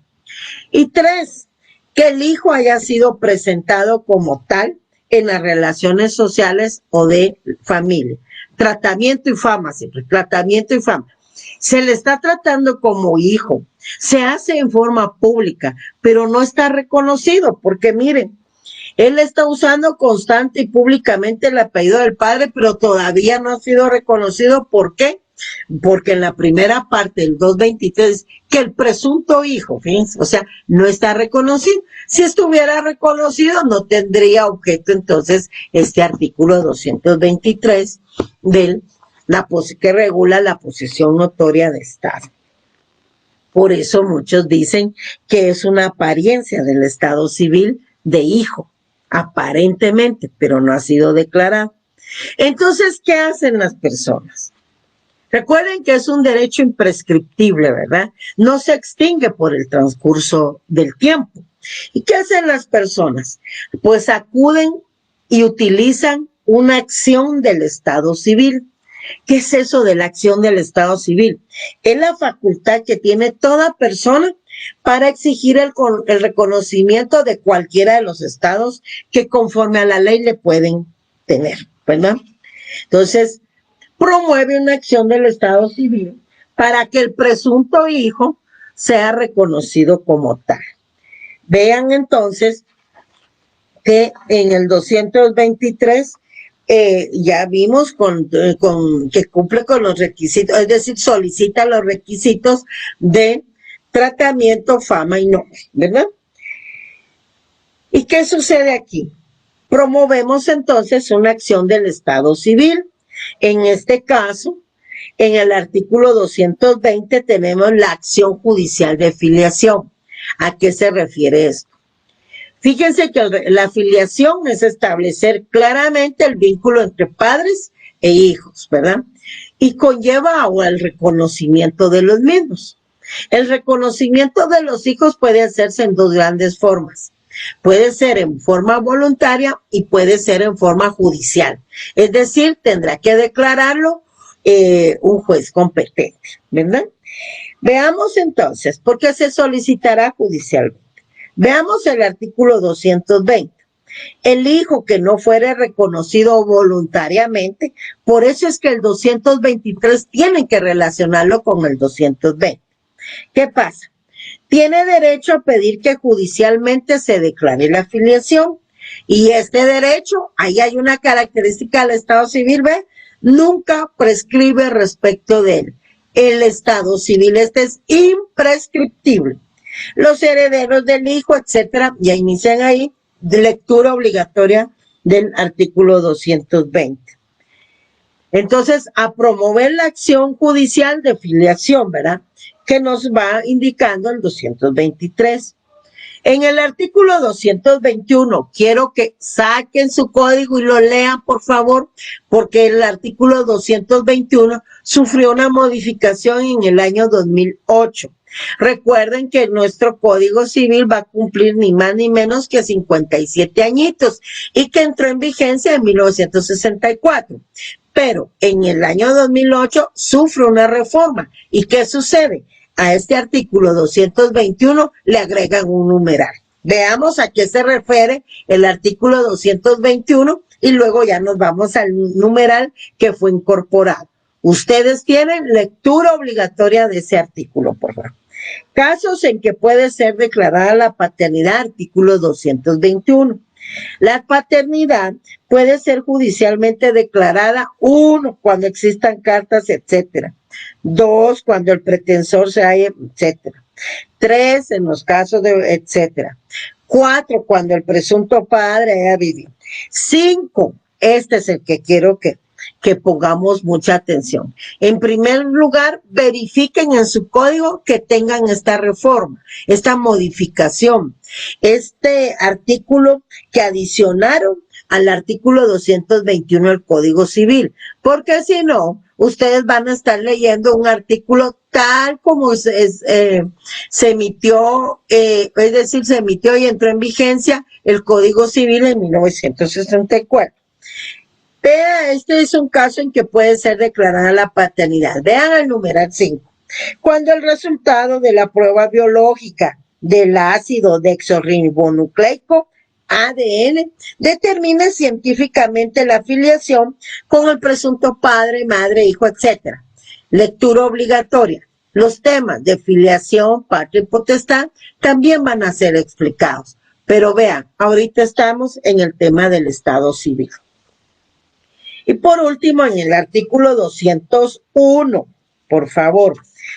Y 3, que el hijo haya sido presentado como tal en las relaciones sociales o de familia. Tratamiento y fama, siempre, tratamiento y fama. Se le está tratando como hijo, se hace en forma pública, pero no está reconocido, porque miren, él está usando constante y públicamente el apellido del padre, pero todavía no ha sido reconocido. ¿Por qué? Porque en la primera parte del 223, que el presunto hijo, fíjense, o sea, no está reconocido. Si estuviera reconocido, no tendría objeto entonces este artículo 223 que regula la posesión notoria de Estado. Por eso muchos dicen que es una apariencia del Estado civil de hijo, aparentemente, pero no ha sido declarado. Entonces, ¿qué hacen las personas? Recuerden que es un derecho imprescriptible, ¿verdad? No se extingue por el transcurso del tiempo. ¿Y qué hacen las personas? Pues acuden y utilizan una acción del Estado civil. ¿Qué es eso de la acción del Estado civil? Es la facultad que tiene toda persona para exigir el reconocimiento de cualquiera de los estados que conforme a la ley le pueden tener, ¿verdad? Entonces, promueve una acción del Estado civil para que el presunto hijo sea reconocido como tal. Vean entonces que en el 223 ya vimos que cumple con los requisitos, es decir, solicita los requisitos de tratamiento, fama y nombre, ¿verdad? ¿Y qué sucede aquí? Promovemos entonces una acción del Estado civil. En este caso, en el artículo 220 tenemos la acción judicial de filiación. ¿A qué se refiere esto? Fíjense que la filiación es establecer claramente el vínculo entre padres e hijos, ¿verdad? Y conlleva ahora el reconocimiento de los mismos. El reconocimiento de los hijos puede hacerse en 2 grandes formas. Puede ser en forma voluntaria y puede ser en forma judicial. Es decir, tendrá que declararlo un juez competente, ¿verdad? Veamos entonces, ¿por qué se solicitará judicialmente? Veamos el artículo 220. El hijo que no fuere reconocido voluntariamente, por eso es que el 223 tiene que relacionarlo con el 220. ¿Qué pasa? Tiene derecho a pedir que judicialmente se declare la filiación. Y este derecho, ahí hay una característica del Estado civil, ¿ve? Nunca prescribe respecto de él. El Estado civil es imprescriptible. Los herederos del hijo, etcétera, ya inician ahí lectura obligatoria del artículo 220. Entonces, a promover la acción judicial de filiación, ¿verdad? Que nos va indicando el 223. En el artículo 221, quiero que saquen su código y lo lean, por favor, porque el artículo 221 sufrió una modificación en el año 2008. Recuerden que nuestro Código Civil va a cumplir ni más ni menos que 57 añitos y que entró en vigencia en 1964. Pero en el año 2008 sufre una reforma. ¿Y qué sucede? A este artículo 221 le agregan un numeral. Veamos a qué se refiere el artículo 221 y luego ya nos vamos al numeral que fue incorporado. Ustedes tienen lectura obligatoria de ese artículo, por favor. Casos en que puede ser declarada la paternidad, artículo 221. La paternidad puede ser judicialmente declarada, 1, cuando existan cartas, etcétera. 2, cuando el pretensor se haya, etcétera. 3, en los casos de, etcétera. 4, cuando el presunto padre haya vivido. 5, este es el que quiero que pongamos mucha atención. En primer lugar, verifiquen en su código que tengan esta reforma, esta modificación, este artículo que adicionaron al artículo 221 del Código Civil, porque si no, ustedes van a estar leyendo un artículo tal como se emitió, es decir, se emitió y entró en vigencia el Código Civil en 1964. Vea, este es un caso en que puede ser declarada la paternidad. Vean el numeral 5. Cuando el resultado de la prueba biológica del ácido desoxirribonucleico, ADN, determine científicamente la filiación con el presunto padre, madre, hijo, etc. Lectura obligatoria. Los temas de filiación, patria y potestad también van a ser explicados. Pero vean, ahorita estamos en el tema del Estado civil. Y por último, en el artículo 201, por favor,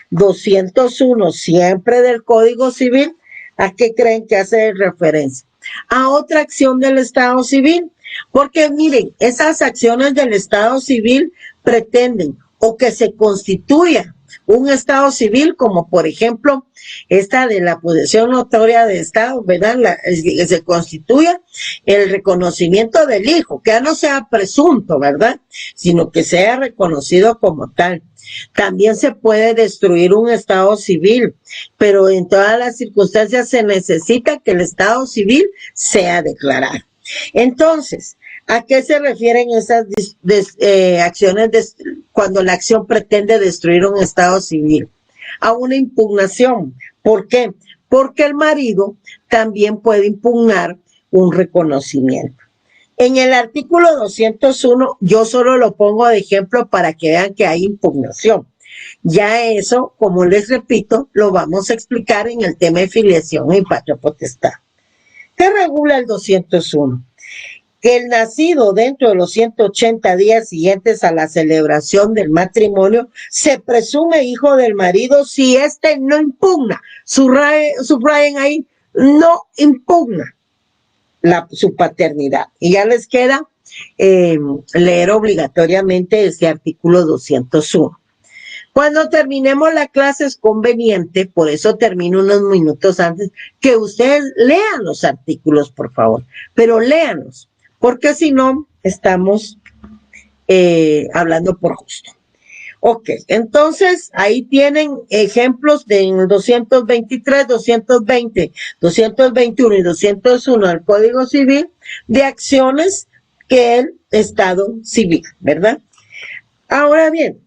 201, siempre del Código Civil, ¿a qué creen que hace referencia? A otra acción del Estado civil, porque miren, esas acciones del Estado civil pretenden o que se constituya un Estado civil, como por ejemplo esta de la posesión notoria de Estado, ¿verdad? Que se constituya el reconocimiento del hijo, que ya no sea presunto, ¿verdad? Sino que sea reconocido como tal. También se puede destruir un Estado civil, pero en todas las circunstancias se necesita que el Estado civil sea declarado. Entonces, ¿a qué se refieren esas acciones cuando la acción pretende destruir un Estado civil? A una impugnación. ¿Por qué? Porque el marido también puede impugnar un reconocimiento. En el artículo 201, yo solo lo pongo de ejemplo para que vean que hay impugnación. Ya eso, como les repito, lo vamos a explicar en el tema de filiación y patria potestad. ¿Qué regula el 201? Que el nacido dentro de los 180 días siguientes a la celebración del matrimonio se presume hijo del marido si éste no impugna. Subrayen ahí, no impugna su paternidad. Y ya les queda leer obligatoriamente ese artículo 201. Cuando terminemos la clase es conveniente, por eso termino unos minutos antes, que ustedes lean los artículos, por favor, pero léanlos, porque si no, estamos hablando por gusto. Ok, entonces ahí tienen ejemplos de 223, 220, 221 y 201 del Código Civil de acciones que el Estado civil, ¿verdad? Ahora bien,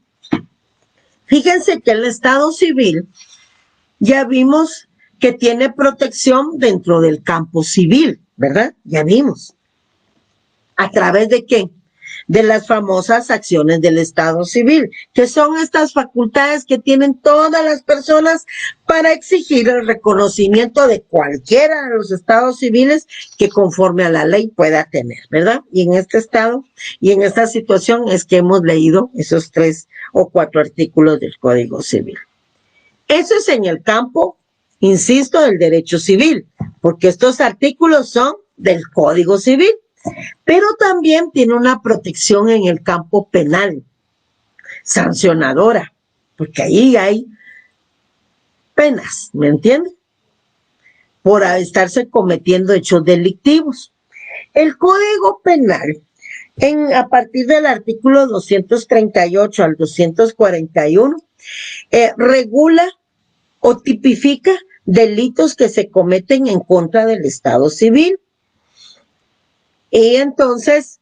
fíjense que el Estado civil ya vimos que tiene protección dentro del campo civil, ¿verdad? Ya vimos. ¿A través de qué? De las famosas acciones del Estado civil, que son estas facultades que tienen todas las personas para exigir el reconocimiento de cualquiera de los estados civiles que conforme a la ley pueda tener, ¿verdad? Y en este estado y en esta situación es que hemos leído esos 3 o 4 artículos del Código Civil. Eso es en el campo, insisto, del derecho civil, porque estos artículos son del Código Civil. pero también tiene una protección en el campo penal, sancionadora, porque ahí hay penas, ¿me entienden? Por estarse cometiendo hechos delictivos. El Código Penal, a partir del artículo 238 al 241, regula o tipifica delitos que se cometen en contra del Estado civil. Y entonces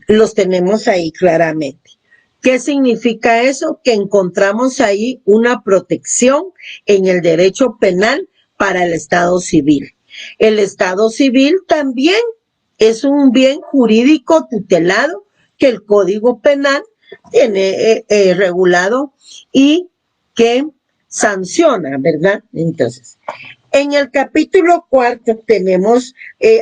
los tenemos ahí claramente. ¿Qué significa eso? Que encontramos ahí una protección en el derecho penal para el Estado civil. El Estado civil también es un bien jurídico tutelado que el Código Penal tiene regulado y que sanciona, ¿verdad? Entonces, en el capítulo 4 tenemos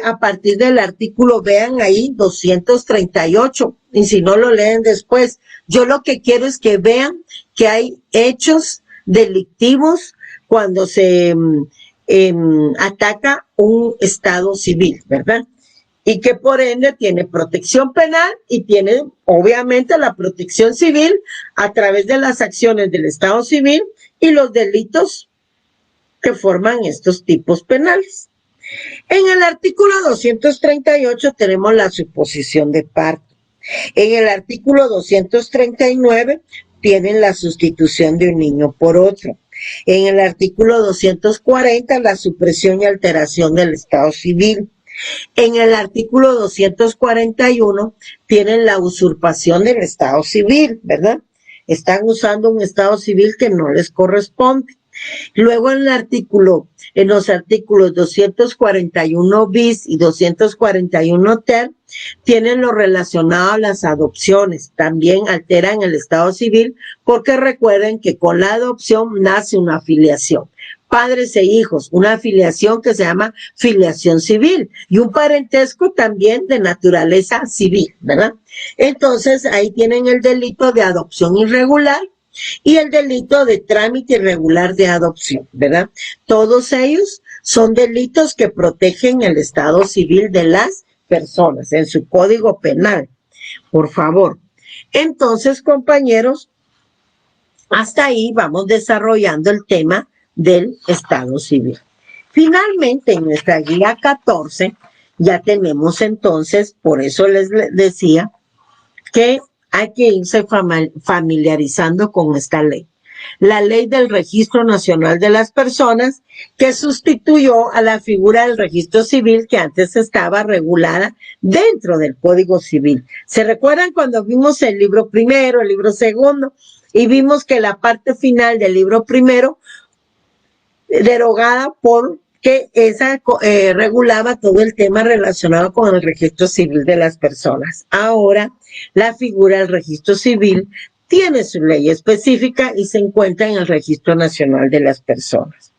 a partir del artículo, vean ahí, 238, y si no lo leen después, yo lo que quiero es que vean que hay hechos delictivos cuando se ataca un Estado civil, ¿verdad? Y que por ende tiene protección penal y tiene obviamente la protección civil a través de las acciones del Estado civil y los delitos que forman estos tipos penales. En el artículo 238 tenemos la suposición de parto. En el artículo 239 tienen la sustitución de un niño por otro. En el artículo 240 la supresión y alteración del Estado civil. En el artículo 241 tienen la usurpación del Estado civil, ¿verdad? Están usando un Estado civil que no les corresponde. Luego en los artículos 241 bis y 241 ter tienen lo relacionado a las adopciones. También alteran el Estado civil porque recuerden que con la adopción nace una filiación. Padres e hijos, una afiliación que se llama filiación civil y un parentesco también de naturaleza civil, ¿verdad? Entonces ahí tienen el delito de adopción irregular y el delito de trámite irregular de adopción, ¿verdad? Todos ellos son delitos que protegen el Estado civil de las personas en su Código Penal, por favor. Entonces, compañeros, hasta ahí vamos desarrollando el tema del Estado civil. Finalmente, en nuestra guía 14, ya tenemos entonces, por eso les decía, que hay que irse familiarizando con esta ley. La ley del Registro Nacional de las Personas, que sustituyó a la figura del registro civil que antes estaba regulada dentro del Código Civil. ¿Se recuerdan cuando vimos el libro primero, el libro segundo, y vimos que la parte final del libro primero derogada porque esa regulaba todo el tema relacionado con el registro civil de las personas? Ahora la figura del registro civil tiene su ley específica y se encuentra en el Registro Nacional de las Personas.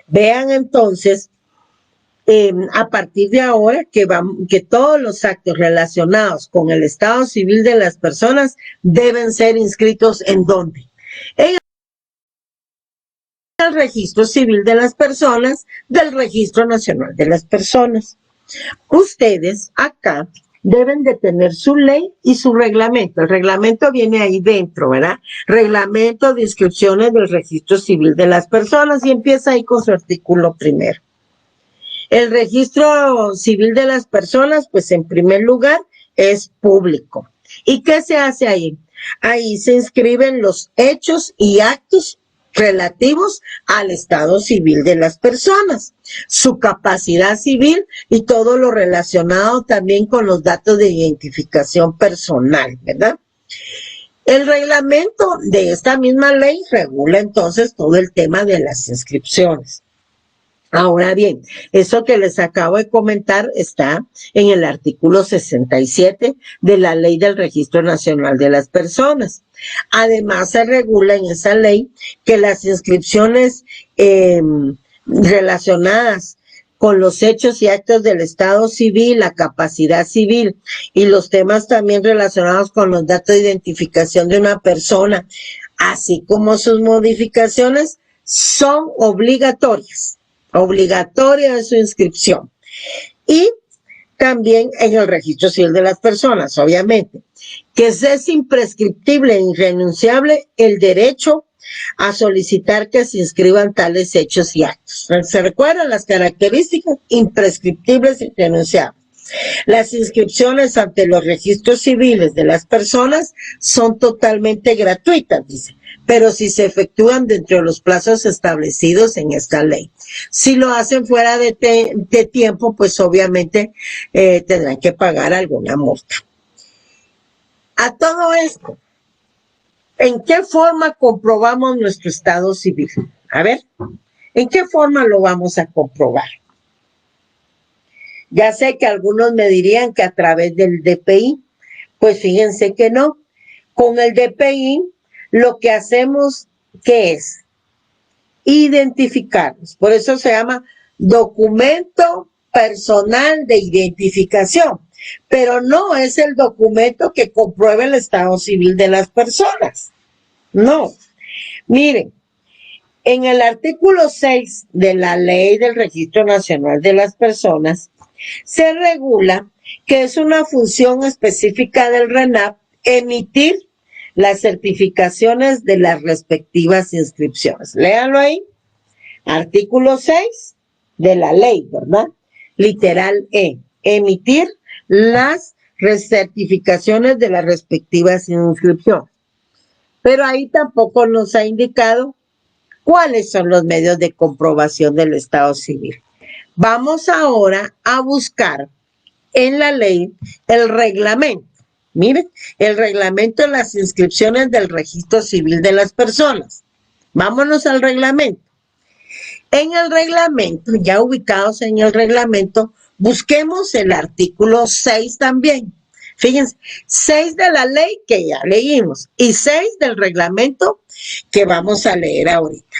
Vean entonces, a partir de ahora, que todos los actos relacionados con el Estado civil de las personas deben ser inscritos ¿en dónde? En el Registro Civil de las Personas del Registro Nacional de las Personas. Ustedes acá deben de tener su ley y su reglamento. El reglamento viene ahí dentro, ¿verdad? Reglamento de inscripciones del Registro Civil de las Personas y empieza ahí con su artículo primero. El Registro Civil de las Personas, pues en primer lugar, es público. ¿Y qué se hace ahí? Ahí se inscriben los hechos y actos relativos al Estado civil de las personas, su capacidad civil y todo lo relacionado también con los datos de identificación personal, ¿verdad? El reglamento de esta misma ley regula entonces todo el tema de las inscripciones. Ahora bien, eso que les acabo de comentar está en el artículo 67 de la Ley del Registro Nacional de las Personas. Además, se regula en esa ley que las inscripciones relacionadas con los hechos y actos del Estado civil, la capacidad civil y los temas también relacionados con los datos de identificación de una persona, así como sus modificaciones, son obligatorias. Obligatoria de su inscripción. Y también en el registro civil de las personas, obviamente, que es imprescriptible e irrenunciable el derecho a solicitar que se inscriban tales hechos y actos. ¿Se recuerdan las características? Imprescriptibles e irrenunciables. Las inscripciones ante los registros civiles de las personas son totalmente gratuitas, dice, pero si se efectúan dentro de los plazos establecidos en esta ley. Si lo hacen fuera de tiempo, pues obviamente tendrán que pagar alguna multa. A todo esto, ¿en qué forma comprobamos nuestro estado civil? A ver, ¿en qué forma lo vamos a comprobar? Ya sé que algunos me dirían que a través del DPI, pues fíjense que no. Con el DPI, lo que hacemos, ¿qué es? Identificarnos. Por eso se llama documento personal de identificación. Pero no es el documento que compruebe el estado civil de las personas. No. Miren, en el artículo 6 de la Ley del Registro Nacional de las Personas, se regula que es una función específica del RENAP emitir las certificaciones de las respectivas inscripciones. Léanlo ahí. Artículo 6 de la ley, ¿verdad? Literal E. Emitir las certificaciones de las respectivas inscripciones. Pero ahí tampoco nos ha indicado cuáles son los medios de comprobación del estado civil. Vamos ahora a buscar en la ley el reglamento. Miren, el reglamento de las inscripciones del registro civil de las personas. Vámonos al reglamento. En el reglamento, ya ubicados en el reglamento, busquemos el artículo 6 también. Fíjense, 6 de la ley que ya leímos y 6 del reglamento que vamos a leer ahorita.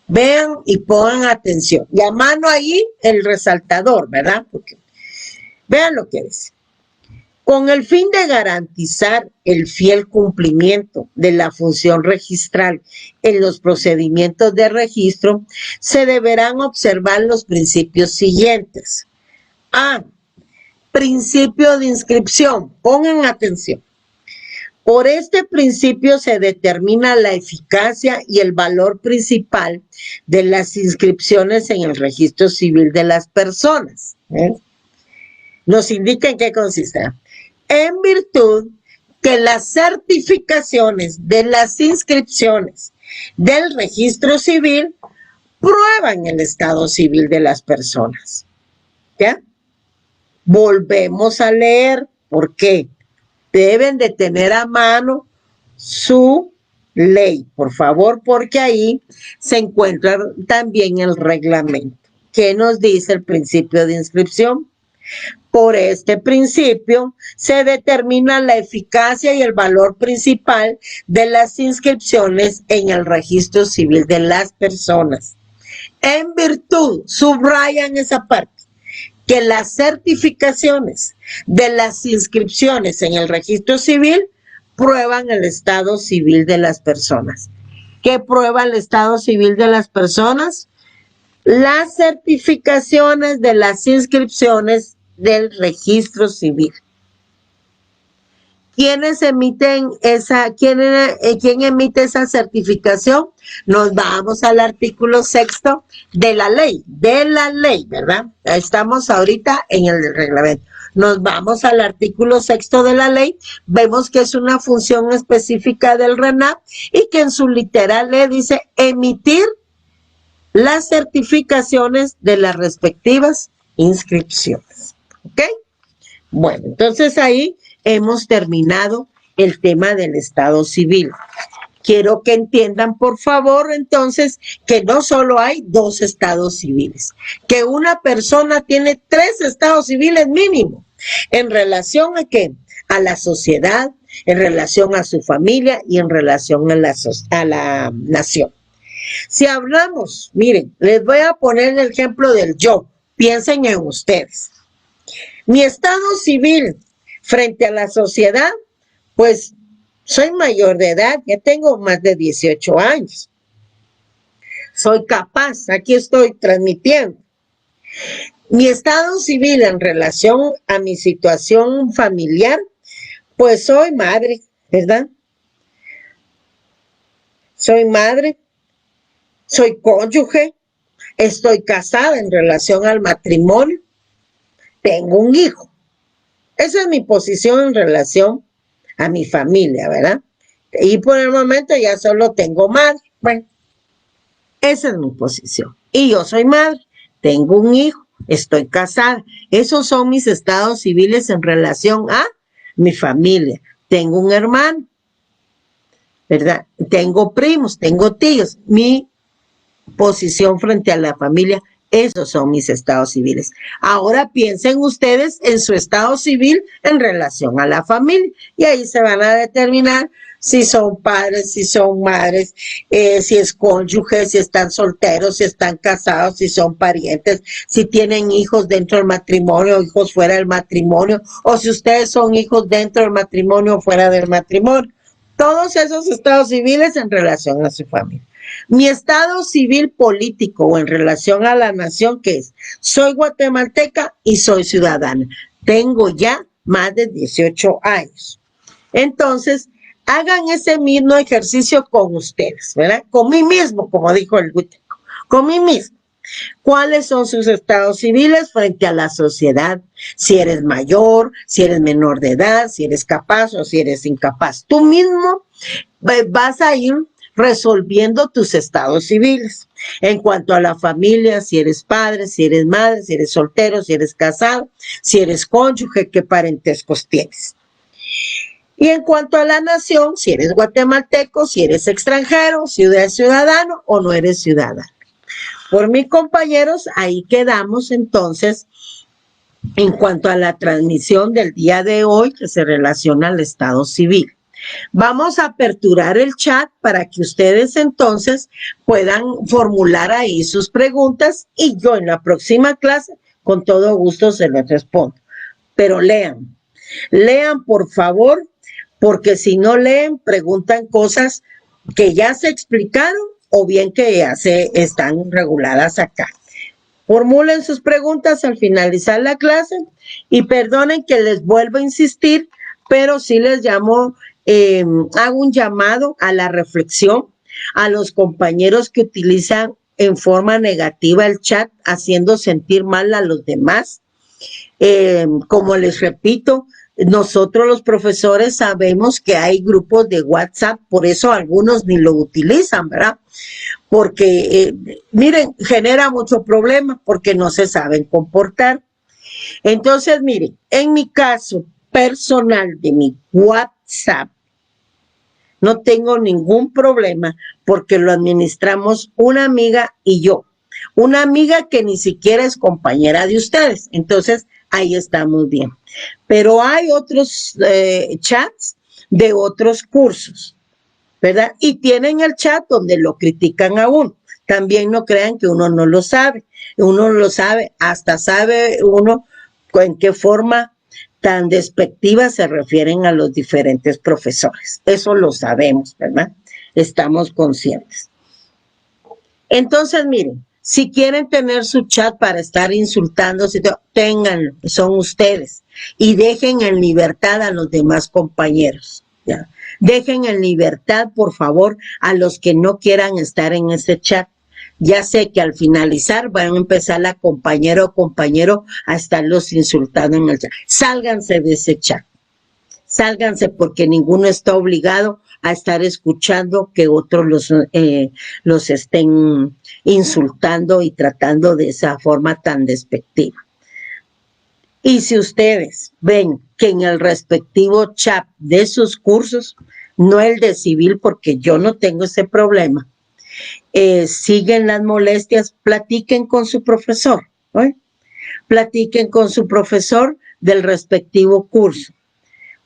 Vean y pongan atención. Y a mano ahí el resaltador, ¿verdad? Porque vean lo que dice. Con el fin de garantizar el fiel cumplimiento de la función registral en los procedimientos de registro, se deberán observar los principios siguientes. A. Principio de inscripción. Pongan atención. Por este principio se determina la eficacia y el valor principal de las inscripciones en el registro civil de las personas. Nos indica en qué consiste. En virtud que las certificaciones de las inscripciones del registro civil prueban el estado civil de las personas. ¿Ya? Volvemos a leer. ¿Por qué? Deben de tener a mano su ley, por favor, porque ahí se encuentra también el reglamento. ¿Qué nos dice el principio de inscripción? Por este principio se determina la eficacia y el valor principal de las inscripciones en el registro civil de las personas. En virtud, subrayan esa parte, que las certificaciones de las inscripciones en el registro civil prueban el estado civil de las personas. ¿Qué prueba el estado civil de las personas? Las certificaciones de las inscripciones del registro civil. ¿Quiénes emiten quién emite esa certificación? Nos vamos al artículo 6 de la ley, ¿verdad? Estamos ahorita en el reglamento. Nos vamos al artículo 6 de la ley, vemos que es una función específica del RENAP y que en su literal le dice emitir las certificaciones de las respectivas inscripciones. ¿Ok? Bueno, entonces ahí hemos terminado el tema del estado civil. Quiero que entiendan, por favor, entonces, que no solo hay 2 estados civiles, que una persona tiene 3 estados civiles mínimo. ¿En relación a qué? A la sociedad, en relación a su familia y en relación a la nación. Si hablamos, miren, les voy a poner el ejemplo del yo. Piensen en ustedes. Mi estado civil frente a la sociedad, pues soy mayor de edad, ya tengo más de 18 años. Soy capaz, aquí estoy transmitiendo. Mi estado civil en relación a mi situación familiar, pues soy madre, ¿verdad? Soy madre, soy cónyuge, estoy casada en relación al matrimonio, tengo un hijo. Esa es mi posición en relación a mi familia, ¿verdad? Y por el momento ya solo tengo madre. Bueno, esa es mi posición. Y yo soy madre, tengo un hijo, estoy casada. Esos son mis estados civiles en relación a mi familia. Tengo un hermano, ¿verdad? Tengo primos, tengo tíos. Mi posición frente a la familia, esos son mis estados civiles. Ahora piensen ustedes en su estado civil en relación a la familia y ahí se van a determinar si son padres, si son madres, si es cónyuge, si están solteros, si están casados, si son parientes, si tienen hijos dentro del matrimonio, hijos fuera del matrimonio, o si ustedes son hijos dentro del matrimonio o fuera del matrimonio. Todos esos estados civiles en relación a su familia. Mi estado civil político o en relación a la nación, ¿qué es? Soy guatemalteca y soy ciudadana. Tengo ya más de 18 años. Entonces, hagan ese mismo ejercicio con ustedes, ¿verdad? Con mí mismo, como dijo el Guteco, con mí mismo. ¿Cuáles son sus estados civiles frente a la sociedad? Si eres mayor, si eres menor de edad, si eres capaz o si eres incapaz. Tú mismo vas a ir resolviendo tus estados civiles. En cuanto a la familia, si eres padre, si eres madre, si eres soltero, si eres casado, si eres cónyuge, qué parentescos tienes. Y en cuanto a la nación, si eres guatemalteco, si eres extranjero, si eres ciudadano o no eres ciudadano. Por mis compañeros, ahí quedamos entonces en cuanto a la transmisión del día de hoy que se relaciona al estado civil. Vamos a aperturar el chat para que ustedes entonces puedan formular ahí sus preguntas y yo en la próxima clase con todo gusto se les respondo. Pero lean por favor, porque si no leen preguntan cosas que ya se explicaron o bien que ya se están reguladas acá. Formulen sus preguntas al finalizar la clase y perdonen que les vuelvo a insistir, pero sí les llamo, hago un llamado a la reflexión a los compañeros que utilizan en forma negativa el chat, haciendo sentir mal a los demás. Como les repito, nosotros los profesores sabemos que hay grupos de WhatsApp, por eso algunos ni lo utilizan, ¿verdad? Porque, miren, genera mucho problema porque no se saben comportar. Entonces, miren, en mi caso personal de mi WhatsApp, no tengo ningún problema porque lo administramos una amiga y yo. Una amiga que ni siquiera es compañera de ustedes. Entonces, ahí estamos bien. Pero hay otros chats de otros cursos, ¿verdad? Y tienen el chat donde lo critican a uno. También no crean que uno no lo sabe. Uno lo sabe, hasta sabe uno en qué forma tan despectiva se refieren a los diferentes profesores. Eso lo sabemos, ¿verdad? Estamos conscientes. Entonces, miren, si quieren tener su chat para estar insultándose, ténganlo, son ustedes. Y dejen en libertad a los demás compañeros, ¿ya? Dejen en libertad, por favor, a los que no quieran estar en ese chat. Ya sé que al finalizar van a empezar la compañera o compañero a estarlos insultando en el chat. Sálganse de ese chat. Sálganse porque ninguno está obligado a estar escuchando que otros los estén insultando y tratando de esa forma tan despectiva. Y si ustedes ven que en el respectivo chat de sus cursos, no el de civil, porque yo no tengo ese problema, siguen las molestias, platiquen con su profesor, ¿eh? Platiquen con su profesor del respectivo curso.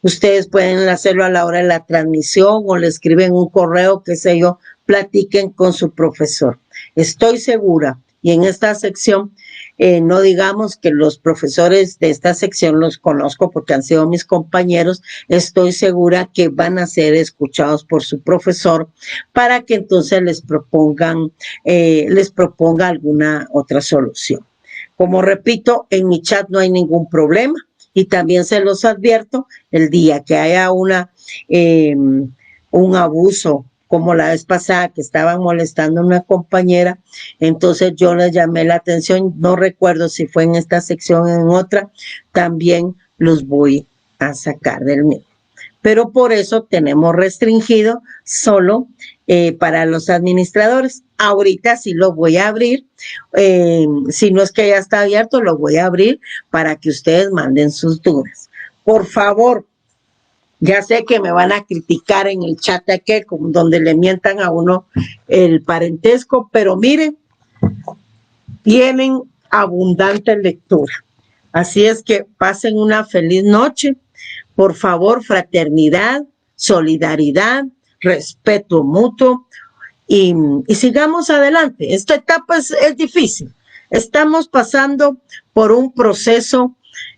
Ustedes pueden hacerlo a la hora de la transmisión o le escriben un correo, qué sé yo, platiquen con su profesor. Estoy segura, y en esta sección, no digamos que los profesores de esta sección los conozco porque han sido mis compañeros, estoy segura que van a ser escuchados por su profesor para que entonces les proponga alguna otra solución. Como repito, en mi chat no hay ningún problema y también se los advierto, el día que haya un abuso, como la vez pasada que estaban molestando a una compañera, entonces yo les llamé la atención, no recuerdo si fue en esta sección o en otra, también los voy a sacar del mismo. Pero por eso tenemos restringido solo para los administradores. Ahorita sí lo voy a abrir, si no es que ya está abierto, lo voy a abrir para que ustedes manden sus dudas. Por favor, ya sé que me van a criticar en el chat aquel, donde le mientan a uno el parentesco, pero miren, tienen abundante lectura. Así es que pasen una feliz noche. Por favor, fraternidad, solidaridad, respeto mutuo y sigamos adelante. Esta etapa es difícil. Estamos pasando por un proceso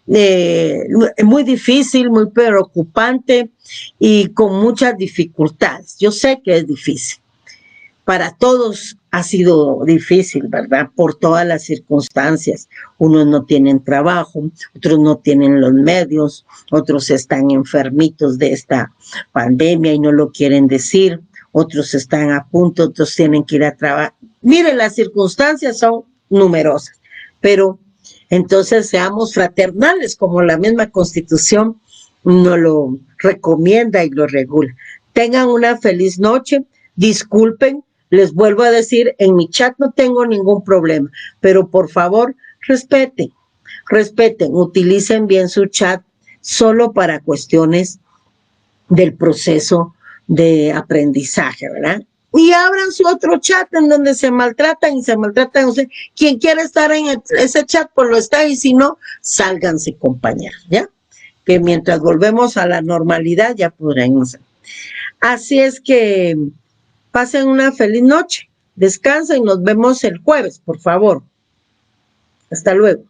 muy difícil, muy preocupante y con muchas dificultades. Yo sé que es difícil. Para todos ha sido difícil, ¿verdad? Por todas las circunstancias. Unos no tienen trabajo, otros no tienen los medios, otros están enfermitos de esta pandemia y no lo quieren decir, otros están a punto, otros tienen que ir a trabajar. Miren, las circunstancias son numerosas, pero entonces seamos fraternales, como la misma Constitución nos lo recomienda y lo regula. Tengan una feliz noche, disculpen. Les vuelvo a decir, en mi chat no tengo ningún problema, pero por favor, respeten, utilicen bien su chat solo para cuestiones del proceso de aprendizaje, ¿verdad? Y abran su otro chat en donde se maltratan y se maltratan. O sea, quien quiera estar en ese chat, pues lo está, y si no, sálganse, compañeros, ¿ya? Que mientras volvemos a la normalidad ya podremos. Así es que pasen una feliz noche, descansen y nos vemos el jueves, por favor. Hasta luego.